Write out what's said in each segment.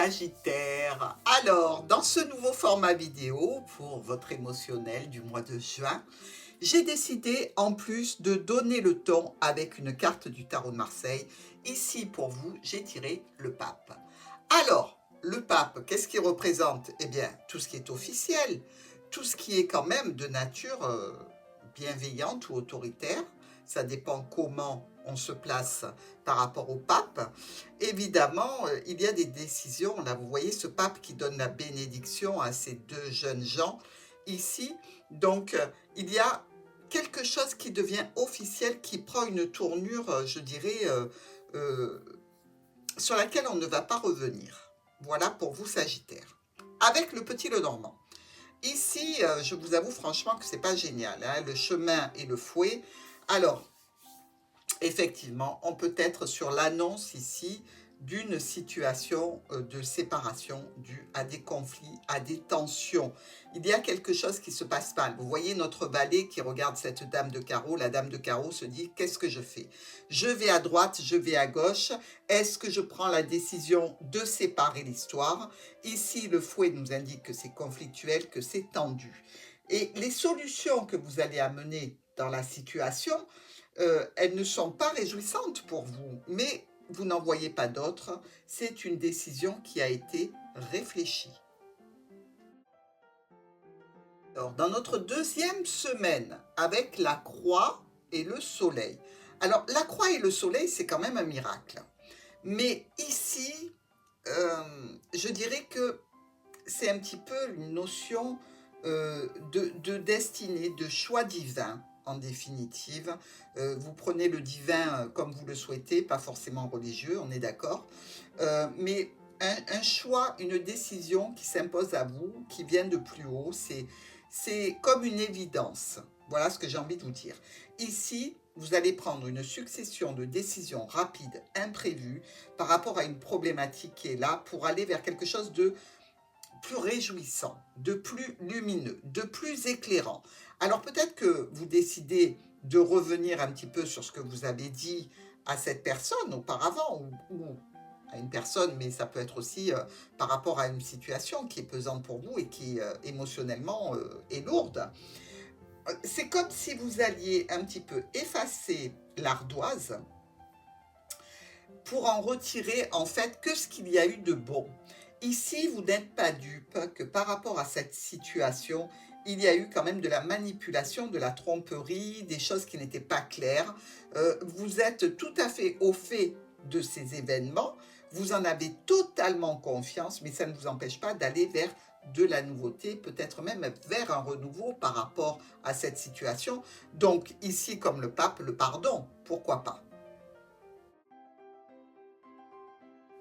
Sagittaire. Alors, dans ce nouveau format vidéo pour votre émotionnel du mois de juin, j'ai décidé en plus de donner le ton avec une carte du tarot de Marseille. Ici pour vous, j'ai tiré le pape. Alors, le pape, qu'est-ce qu'il représente? Eh bien, tout ce qui est officiel, tout ce qui est quand même de nature bienveillante ou autoritaire. Ça dépend comment on se place par rapport au pape. Évidemment, il y a des décisions. Là, vous voyez ce pape qui donne la bénédiction à ces deux jeunes gens ici. Donc, il y a quelque chose qui devient officiel, qui prend une tournure, je dirais, euh, sur laquelle on ne va pas revenir. Voilà pour vous, Sagittaire. Avec le petit Lenormand. Ici, je vous avoue franchement que c'est pas génial, hein, le chemin et le fouet. Alors, effectivement, on peut être sur l'annonce ici d'une situation de séparation due à des conflits, à des tensions. Il y a quelque chose qui se passe mal. Vous voyez notre valet qui regarde cette dame de carreau. La dame de carreau se dit, qu'est-ce que je fais? Je vais à droite, je vais à gauche. Est-ce que je prends la décision de séparer l'histoire? Ici, le fouet nous indique que c'est conflictuel, que c'est tendu. Et les solutions que vous allez amener dans la situation, elles ne sont pas réjouissantes pour vous, mais vous n'en voyez pas d'autres. C'est une décision qui a été réfléchie. Alors, dans notre deuxième semaine, avec la croix et le soleil. Alors, la croix et le soleil, c'est quand même un miracle. Mais ici, je dirais que c'est un petit peu une notion de destinée, de choix divin, en définitive. Vous prenez le divin comme vous le souhaitez, pas forcément religieux, on est d'accord. Mais un choix, une décision qui s'impose à vous, qui vient de plus haut, c'est comme une évidence. Voilà ce que j'ai envie de vous dire. Ici, vous allez prendre une succession de décisions rapides, imprévues, par rapport à une problématique qui est là, pour aller vers quelque chose de plus réjouissant, de plus lumineux, de plus éclairant. Alors peut-être que vous décidez de revenir un petit peu sur ce que vous avez dit à cette personne auparavant, ou à une personne, mais ça peut être aussi par rapport à une situation qui est pesante pour vous et qui émotionnellement est lourde. C'est comme si vous alliez un petit peu effacer l'ardoise pour en retirer en fait que ce qu'il y a eu de bon. Ici, vous n'êtes pas dupe que par rapport à cette situation, il y a eu quand même de la manipulation, de la tromperie, des choses qui n'étaient pas claires. Vous êtes tout à fait au fait de ces événements, vous en avez totalement confiance, mais ça ne vous empêche pas d'aller vers de la nouveauté, peut-être même vers un renouveau par rapport à cette situation. Donc ici, comme le pape, le pardon, pourquoi pas?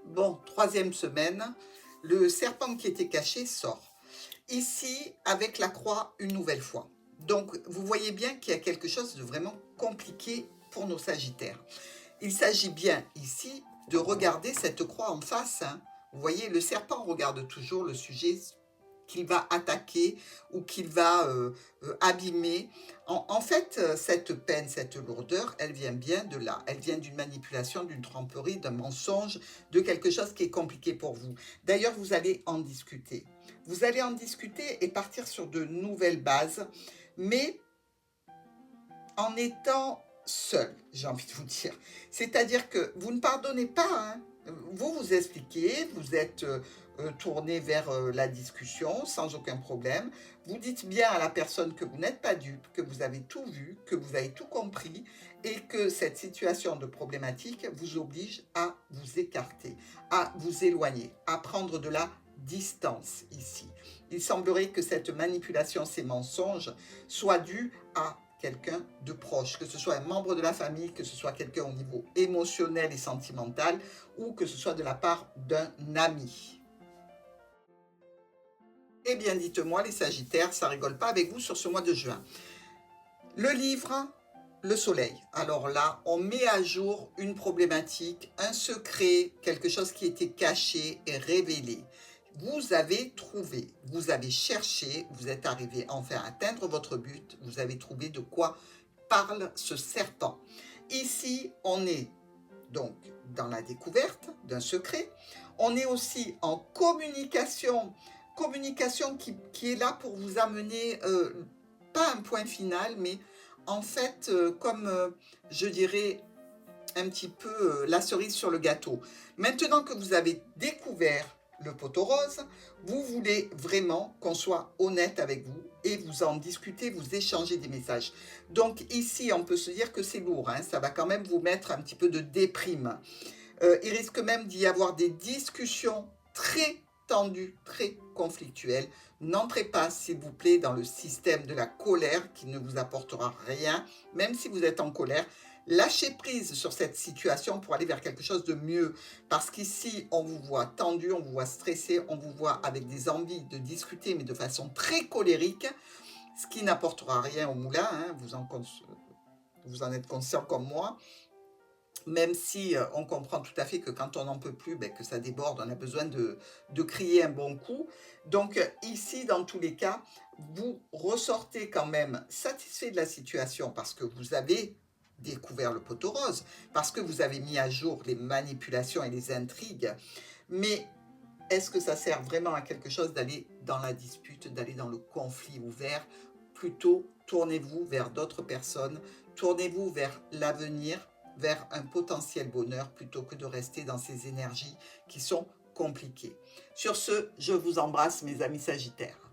Bon, troisième semaine, le serpent qui était caché sort. Ici, avec la croix, une nouvelle fois. Donc, vous voyez bien qu'il y a quelque chose de vraiment compliqué pour nos Sagittaires. Il s'agit bien ici de regarder cette croix en face, hein. Vous voyez, le serpent regarde toujours le sujet qu'il va attaquer ou qu'il va abîmer. En fait, cette peine, cette lourdeur, elle vient bien de là. Elle vient d'une manipulation, d'une tromperie, d'un mensonge, de quelque chose qui est compliqué pour vous. D'ailleurs, vous allez en discuter. Vous allez en discuter et partir sur de nouvelles bases, mais en étant seul, j'ai envie de vous dire. C'est-à-dire que vous ne pardonnez pas, hein. Vous vous expliquez, vous êtes tourné vers la discussion sans aucun problème. Vous dites bien à la personne que vous n'êtes pas dupe, que vous avez tout vu, que vous avez tout compris et que cette situation de problématique vous oblige à vous écarter, à vous éloigner, à prendre de la distance ici. Il semblerait que cette manipulation, ces mensonges, soient dus à quelqu'un de proche, que ce soit un membre de la famille, que ce soit quelqu'un au niveau émotionnel et sentimental, ou que ce soit de la part d'un ami. Eh bien, dites-moi les Sagittaires, ça rigole pas avec vous sur ce mois de juin. Le livre, le soleil. Alors là, on met à jour une problématique, un secret, quelque chose qui était caché et révélé. Vous avez trouvé, vous avez cherché, vous êtes arrivé enfin à atteindre votre but, vous avez trouvé de quoi parle ce serpent. Ici, on est donc dans la découverte d'un secret, On est aussi en communication, communication qui est là pour vous amener, pas un point final, mais en fait, comme, je dirais, un petit peu la cerise sur le gâteau. Maintenant que vous avez découvert le poteau rose, vous voulez vraiment qu'on soit honnête avec vous et vous en discuter, vous échanger des messages. Donc ici, on peut se dire que c'est lourd, hein, ça va quand même vous mettre un petit peu de déprime. Il risque même d'y avoir des discussions très tendues, très conflictuelles. N'entrez pas, s'il vous plaît, dans le système de la colère qui ne vous apportera rien, même si vous êtes en colère. Lâchez prise sur cette situation pour aller vers quelque chose de mieux. Parce qu'ici, on vous voit tendu, on vous voit stressé, on vous voit avec des envies de discuter, mais de façon très colérique, ce qui n'apportera rien au moulin, hein, vous en êtes conscient comme moi. Même si on comprend tout à fait que quand on n'en peut plus, ben, que ça déborde, on a besoin de crier un bon coup. Donc ici, dans tous les cas, vous ressortez quand même satisfait de la situation parce que vous avez découvert le poteau rose, parce que vous avez mis à jour les manipulations et les intrigues. Mais est-ce que ça sert vraiment à quelque chose d'aller dans la dispute, d'aller dans le conflit ouvert? Plutôt, tournez-vous vers d'autres personnes, tournez-vous vers l'avenir, vers un potentiel bonheur, plutôt que de rester dans ces énergies qui sont compliquées. Sur ce, je vous embrasse, mes amis Sagittaires.